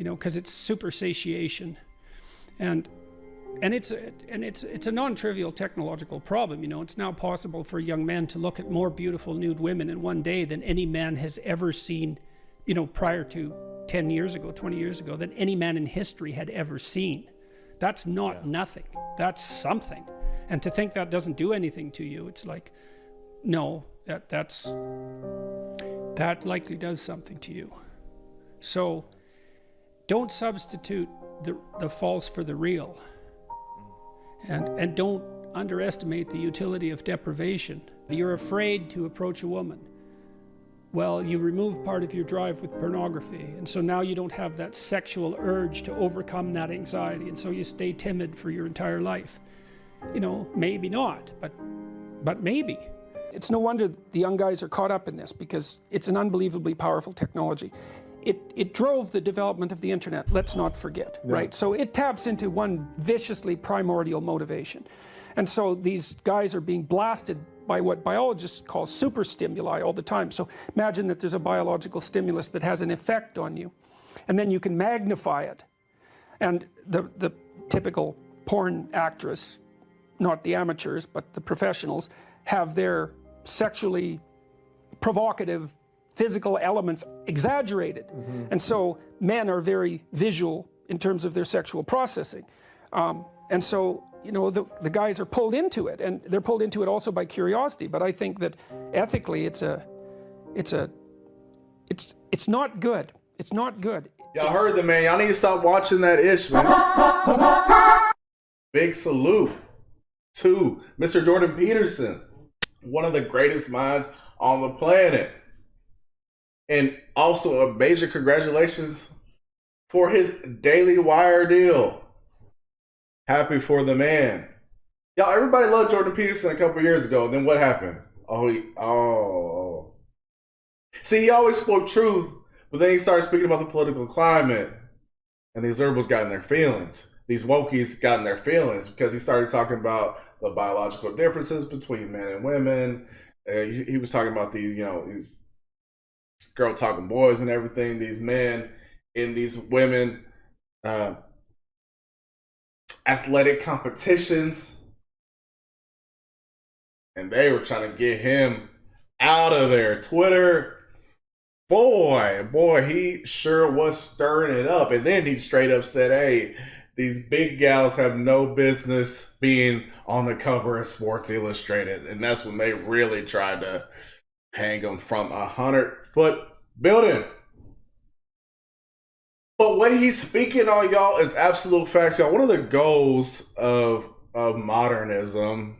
you know, because it's super satiation. And it's a non-trivial technological problem. You know, it's now possible for young men to look at more beautiful nude women in one day than any man has ever seen, you know, prior to 10 years ago, 20 years ago, than any man in history had ever seen. That's not nothing. That's something. And to think that doesn't do anything to you, it's like, no, that likely does something to you. So don't substitute the false for the real. And don't underestimate the utility of deprivation. You're afraid to approach a woman. Well, you remove part of your drive with pornography, and so now you don't have that sexual urge to overcome that anxiety, and so you stay timid for your entire life. You know, maybe not, but maybe. It's no wonder the young guys are caught up in this, because it's an unbelievably powerful technology. It drove the development of the internet, let's not forget, right? So it taps into one viciously primordial motivation. And so these guys are being blasted by what biologists call super stimuli all the time. So imagine that there's a biological stimulus that has an effect on you, and then you can magnify it. And the typical porn actress, not the amateurs, but the professionals, have their sexually provocative physical elements exaggerated. And so men are very visual in terms of their sexual processing. And so, you know, the guys are pulled into it, and they're pulled into it also by curiosity. But I think that ethically it's not good. It's not good. Y'all heard the man. Y'all need to stop watching that ish, man. Big salute to Mr. Jordan Peterson, one of the greatest minds on the planet. And also a major congratulations for his Daily Wire deal. Happy for the man. Y'all, everybody loved Jordan Peterson a couple years ago. Then what happened? See, he always spoke truth, but then he started speaking about the political climate. And these herbals got in their feelings. These wokies got in their feelings because he started talking about the biological differences between men and women. He was talking about these, you know, these girl talking boys and everything, these men and these women, athletic competitions, and they were trying to get him out of there. Twitter, boy, he sure was stirring it up. And then he straight up said, hey, these big gals have no business being on the cover of Sports Illustrated. And that's when they really tried to hang him from 100-foot building. But what he's speaking on, y'all, is absolute facts. Y'all, one of the goals of modernism,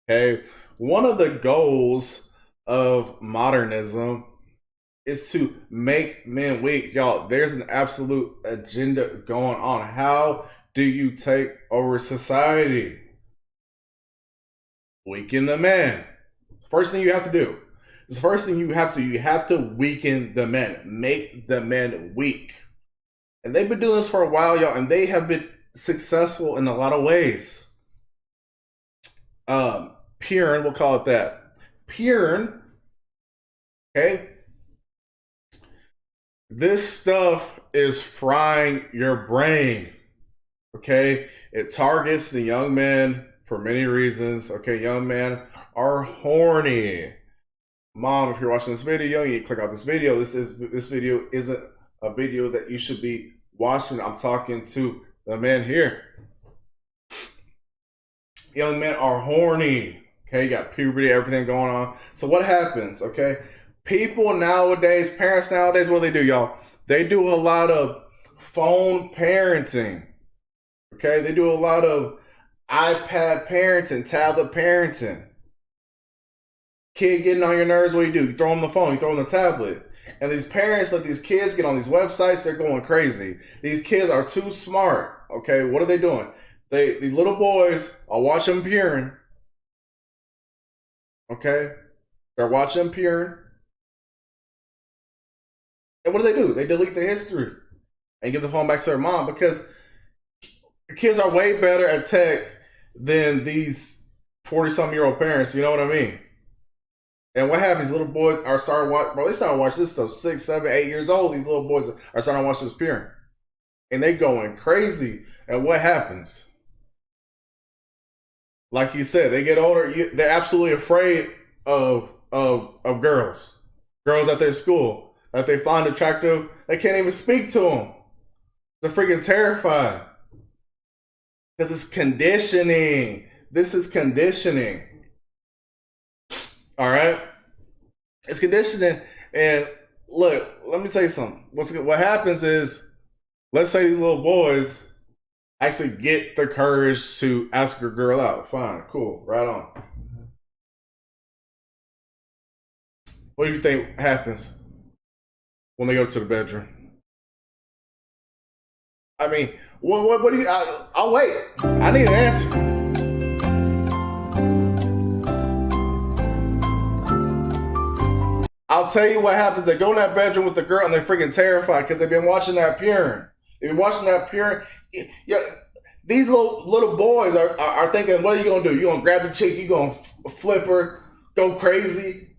okay, one of the goals of modernism is to make men weak. Y'all, there's an absolute agenda going on. How do you take over society? Weaken the men. First thing you have to do. The first thing you have to weaken the men. Make the men weak. And they've been doing this for a while, y'all, and they have been successful in a lot of ways. Purine, we'll call it that. Purine, okay? This stuff is frying your brain, okay? It targets the young men for many reasons, okay? Young men are horny. Mom, if you're watching this video, you need to click out this video. This video isn't a video that you should be watching. I'm talking to the men here. Young men are horny. Okay, you got puberty, everything going on. So what happens, okay? People nowadays, parents nowadays, what do they do, y'all? They do a lot of phone parenting. Okay, they do a lot of iPad parenting, tablet parenting. Kid getting on your nerves, what do? You throw them the phone, you throw them the tablet. And these parents let these kids get on these websites, they're going crazy. These kids are too smart. Okay, what are they doing? These little boys are watching Purine. Okay? They're watching Purine. And what do? They delete the history and give the phone back to their mom, because kids are way better at tech than these 40-some-year-old parents, you know what I mean? And what happens? Little boys are starting watch. Bro, they started watching this stuff 6, 7, 8 years old. These little boys are starting to watch this porn, and they going crazy. And what happens? Like you said, they get older. They're absolutely afraid of girls at their school that they find attractive. They can't even speak to them. They're freaking terrified because it's conditioning. This is conditioning. All right, it's conditioning. And look, let me tell you something. What happens is, let's say these little boys actually get the courage to ask a girl out. Fine, cool, right on. What do you think happens when they go to the bedroom? I mean, what do you? I'll wait. I need an answer. I'll tell you what happens. They go in that bedroom with the girl and they're freaking terrified because they've been watching that porn. They've been watching that porn. Yeah, these little boys are thinking, what are you going to do? You're going to grab the chick, you're going to flip her, go crazy.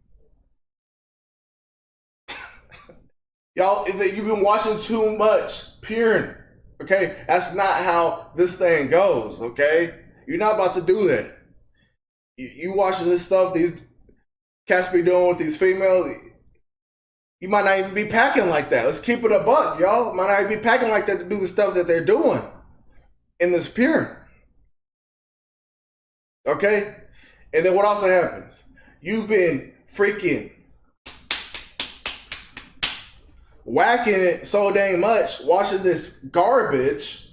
Y'all, you've been watching too much porn. Okay? That's not how this thing goes. Okay? You're not about to do that. You watching this stuff, these cats be doing with these females, you might not even be packing like that. Let's keep it a buck, y'all. Might not even be packing like that to do the stuff that they're doing in this porn. Okay? And then what also happens? You've been freaking whacking it so dang much, watching this garbage,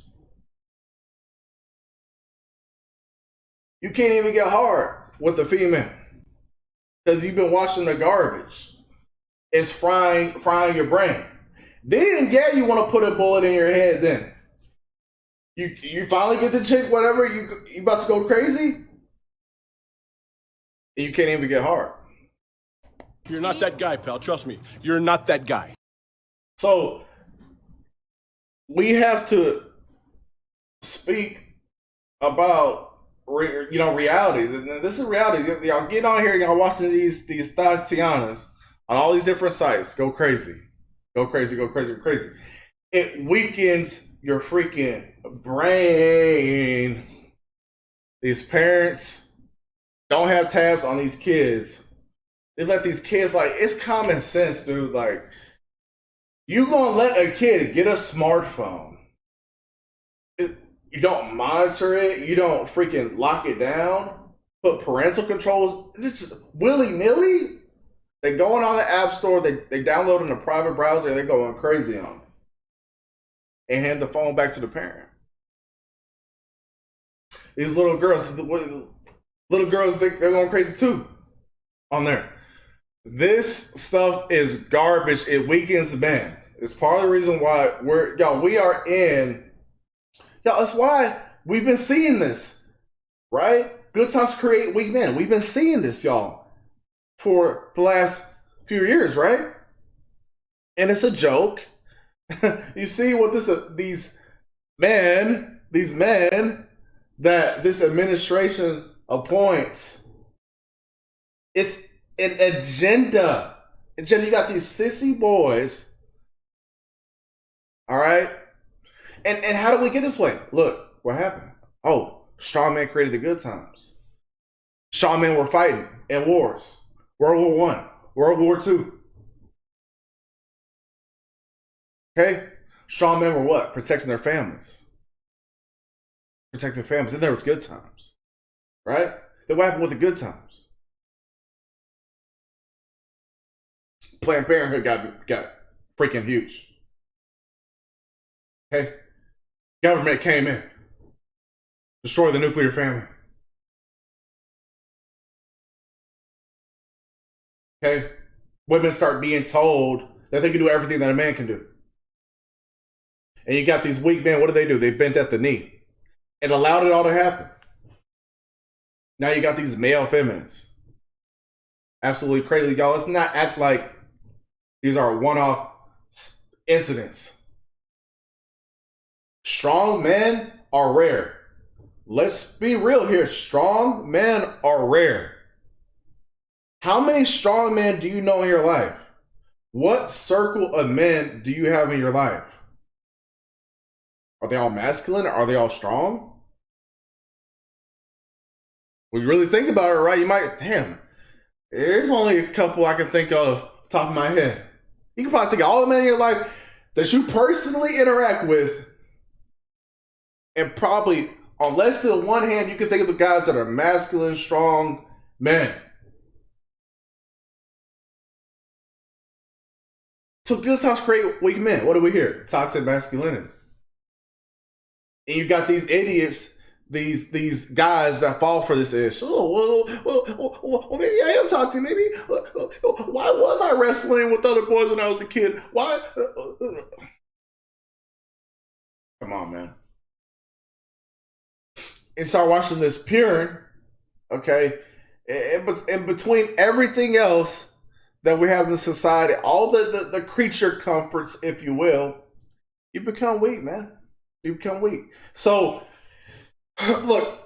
you can't even get hard with the female. Because you've been watching the garbage. It's frying your brain. Then, yeah, you want to put a bullet in your head then. You finally get the chick, whatever, you about to go crazy? You can't even get hard. You're not that guy, pal. Trust me. You're not that guy. So, we have to speak about realities. And this is reality. Y'all get on here, y'all watching these Tatianas on all these different sites. Go crazy. Go crazy, go crazy, go crazy. It weakens your freaking brain. These parents don't have tabs on these kids. They let these kids, like, it's common sense, dude. Like, you gonna let a kid get a smartphone. You don't monitor it. You don't freaking lock it down. Put parental controls. It's just willy-nilly. They going on the app store. They downloading a private browser. And they're going crazy on it. And hand the phone back to the parent. These little girls think they're going crazy too on there. This stuff is garbage. It weakens men. It's part of the reason why that's why we've been seeing this, right? Good times create weak men. We've been seeing this, y'all, for the last few years, right? And it's a joke. You see what these men that this administration appoints. It's an agenda. You got these sissy boys. All right? And how did we get this way? Look, what happened? Oh, strong men created the good times. Strong men were fighting in wars. World War I, World War II. Okay? Strong men were what? Protecting their families. Protecting their families. And there was good times. Right? Then what happened with the good times? Planned Parenthood got freaking huge. Okay? Government came in. Destroyed the nuclear family. Okay? Women start being told that they can do everything that a man can do. And you got these weak men, what do? They bent at the knee. And allowed it all to happen. Now you got these male feminists. Absolutely crazy. Y'all, let's not act like these are one-off incidents. Strong men are rare. Let's be real here. Strong men are rare. How many strong men do you know in your life? What circle of men do you have in your life? Are they all masculine? Are they all strong? When you really think about it, right, you might, damn, there's only a couple I can think of top of my head. You can probably think of all the men in your life that you personally interact with, and probably on less than one hand, you can think of the guys that are masculine, strong men. So good times create weak men. What do we hear? Toxic masculinity. And you got these idiots, these guys that fall for this ish. Well, maybe I am toxic. Maybe. Why was I wrestling with other boys when I was a kid? Why? Come on, man. And start watching this Purin, okay? In between everything else that we have in society, all the creature comforts, if you will, you become weak, man. You become weak. So, look,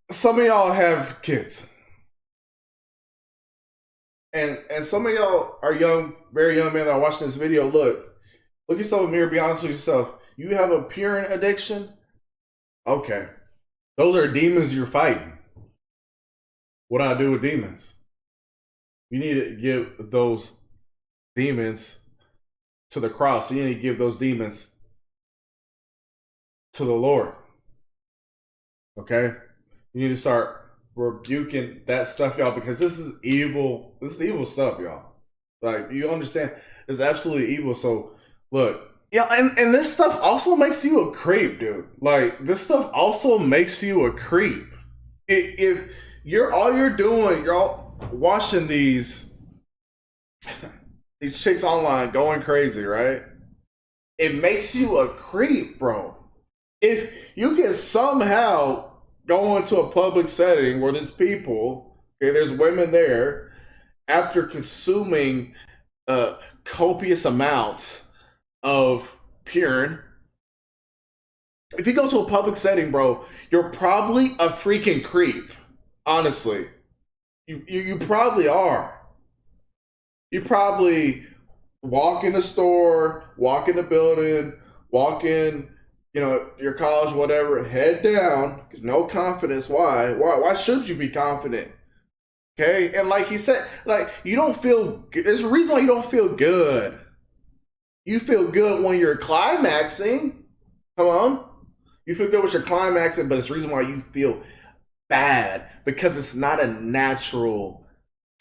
some of y'all have kids. And some of y'all are young, very young men that are watching this video. Look yourself in the mirror, be honest with yourself. You have a Purin addiction? Okay. Those are demons you're fighting. What do I do with demons? You need to give those demons to the cross. You need to give those demons to the Lord. Okay? You need to start rebuking that stuff, y'all, because this is evil. This is evil stuff, y'all. Like, you understand? It's absolutely evil. So, look. Yeah, and this stuff also makes you a creep, dude. Like, this stuff also makes you a creep. If you're all you're doing, you're all watching these chicks online going crazy, right? It makes you a creep, bro. If you can somehow go into a public setting where there's people, okay, there's women there, after consuming copious amounts of Purin, if you go to a public setting, bro, you're probably a freaking creep. Honestly, you probably are. You probably walk in the store, walk in the building, walk in, your college, whatever, head down, no confidence. Why? Why should you be confident? Okay, and like he said, like, you don't feel. There's a reason why you don't feel good. You feel good when you're climaxing. Come on. You feel good when you're climaxing, but it's the reason why you feel bad, because it's not a natural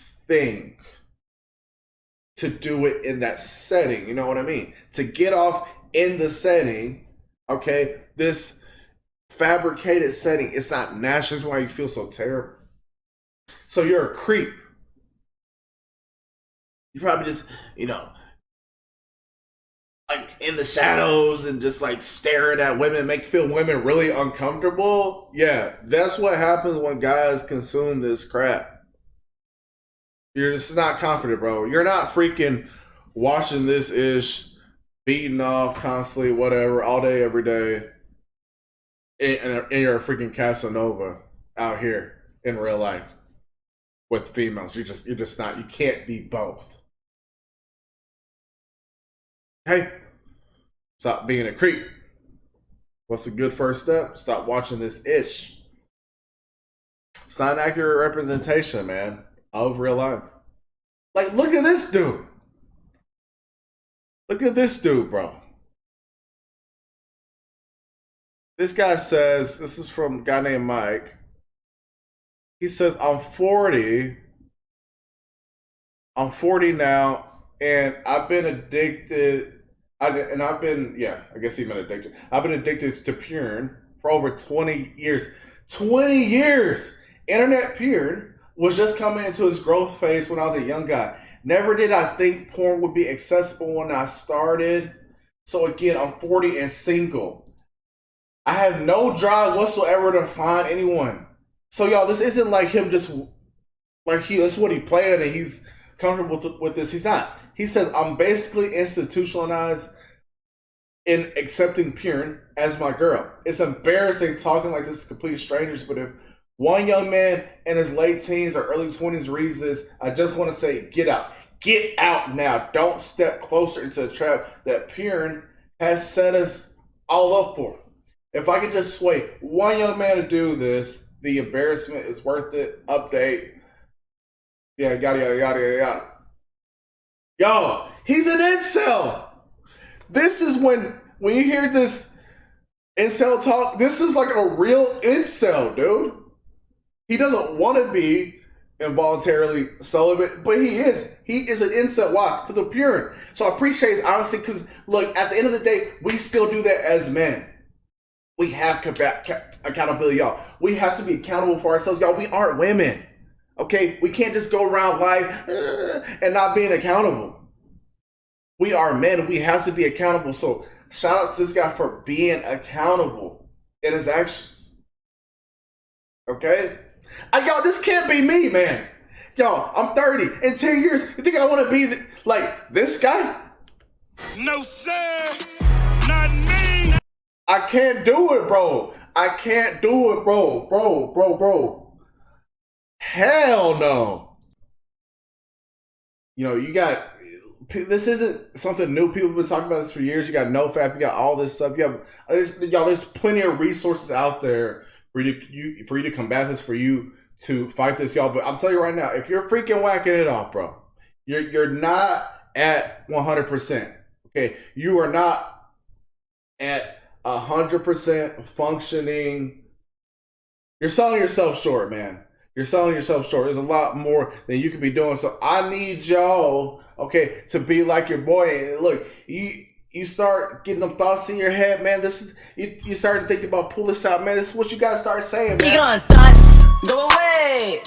thing to do it in that setting. You know what I mean? To get off in the setting, okay, this fabricated setting, it's not natural. That's why you feel so terrible. So you're a creep. You probably just, like in the shadows and just like staring at women, feel women really uncomfortable. Yeah, that's what happens when guys consume this crap. You're just not confident, bro. You're not freaking watching this ish, beating off constantly, whatever, all day, every day. And you're a freaking Casanova out here in real life with females. You're just not. You can't be both. Hey, stop being a creep. What's a good first step? Stop watching this ish. It's not an accurate representation, man, of real life. Like, look at this dude. Look at this dude, bro. This guy says, this is from a guy named Mike. He says, I'm 40 now, and I've been addicted. I guess he's been addicted. I've been addicted to Purin for over 20 years. 20 years! Internet Purin was just coming into its growth phase when I was a young guy. Never did I think porn would be accessible when I started. So again, I'm 40 and single. I have no drive whatsoever to find anyone. So y'all, this isn't like him just like that's what he planned and he's comfortable with this. He's not. He says, I'm basically institutionalized in accepting Purin as my girl. It's embarrassing talking like this to complete strangers, but if one young man in his late teens or early 20s reads this, I just want to say, get out. Get out now. Don't step closer into the trap that Purin has set us all up for. If I could just sway one young man to do this, the embarrassment is worth it. Update. Yeah, yada, yada, yada, yada. Yo, he's an incel. This is when you hear this incel talk, this is like a real incel, dude. He doesn't want to be involuntarily celibate, but he is. He is an incel. Why? Because of Purin. So I appreciate his honesty because, look, at the end of the day, we still do that as men. We have accountability, y'all. We have to be accountable for ourselves, y'all. We aren't women, okay? We can't just go around life and not being accountable. We are men. We have to be accountable. So shout out to this guy for being accountable in his actions, okay? Y'all, this can't be me, man. Y'all, I'm 30. In 10 years, you think I want to be like this guy? No, sir. Not me. I can't do it, bro. I can't do it, bro. Bro. Hell no. You know, you got, this isn't something new. People have been talking about this for years. You got NoFap, you got all this stuff. You have, there's plenty of resources out there for you to combat this, for you to fight this, y'all. But I'm telling you right now, if you're freaking whacking it off, bro, you're not at 100%. Okay, you are not at 100% functioning. You're selling yourself short, man. You're selling yourself short. There's a lot more than you could be doing. So I need y'all, okay, to be like your boy. Look, you start getting them thoughts in your head, man. This is you start thinking about pull this out, man. This is what you gotta start saying, man. You gonna thoughts go away.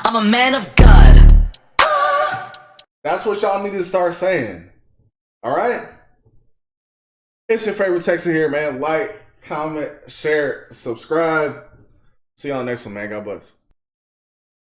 I'm a man of God. That's what y'all need to start saying. All right. It's your favorite Texan here, man. Like, comment, share, subscribe. See you on the next one, man. God bless.